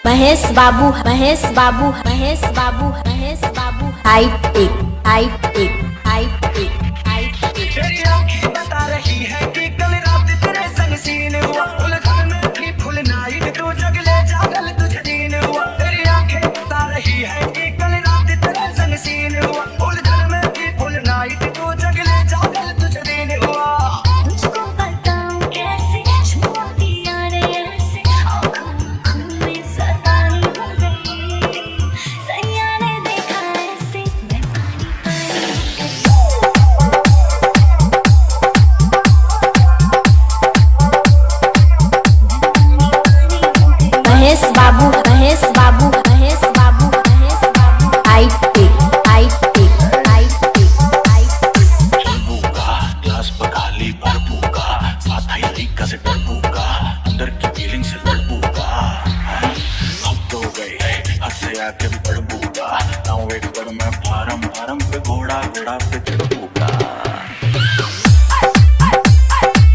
महेश बाबू महेश बाबू महेश बाबू महेश बाबू height एक height एक height एक हाइट एक। तेरी आंखें बता रही है कि कल रात तेरे संग सीन हुआ, उलझन में थी फुल नाइट तू जगले जागल तुझे दिन हुआ। तेरी आंखें बता रही है कि कल रात तेरे संग सीन हुआ, उलझन में थी फुल नाइट तू जगले जागल तुझे दिन हुआ। मुझको बताऊं कैसे छुआ दिया रे ऐसे, आँखों में सताई हो गई। सैया ने देखा ऐसे मैं पानी महेश बाबू महेश बाबू महेश बाबू महेश बाबू हाइट एक हाइट एक हाइट एक हाइट एक। चलबूगा ग्लास पर खाली भरपूगा, साथ ही तरीका से डरबूगा, अंदर की फीलिंग से लड़बूगा। अब तो गई हद से आके भी पड़बूगा, ना वेट कर मैं फारम फारम पे घोड़ा घोड़ा पे चढ़बूगा।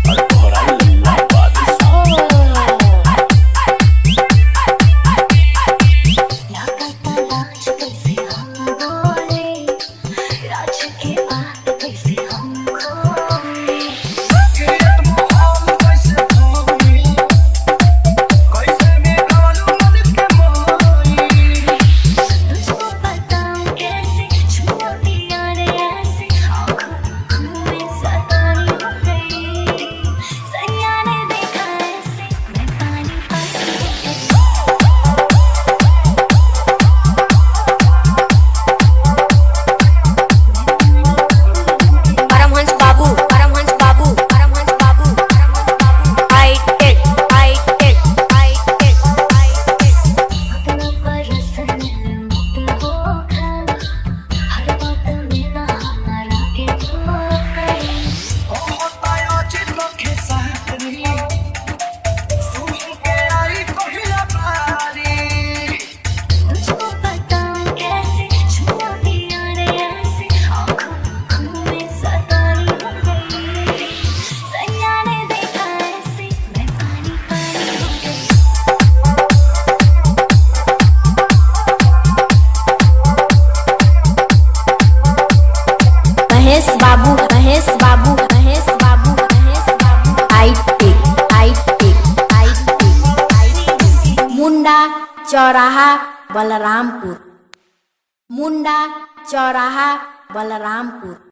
और तोहरा लल्ला बादशाह राज कैसे हम बोले, राज के बात कैसे हम खोले। किरियत मोहल कैसे धोई, कैसे में गालू मन के मोई। तुझको बताऊं कैसे छुआ दिया रे ऐसे, आँखों में सताई हो गई। सैया ने देखा ऐसे मैं पानी परमहंस बाबू परमहंस बाबू परमहंस बाबू परमहंस बाबू हाइट एक हाइट एक हाइट एक हाइट एक। अपना परसन मुक्त होगा, हर बात में ना हमारा के ठोकर। होता है चित्रों के साथ नहीं, सुन के आई कोहिला बारी। तुझको बताऊं कैसे छुआ दिया रे ऐसे, आँखों में सताई हो गई। सैया ने देखा ऐसे मैं पानी पानी हो गई। महेश बाबू महेश बाबू महेश बाबू महेश बाबू हाइट एक हाइट एक हाइट एक हाइट एक। मुंडा चौराहा बलरामपुर मुंडा चौराहा बलरामपुर।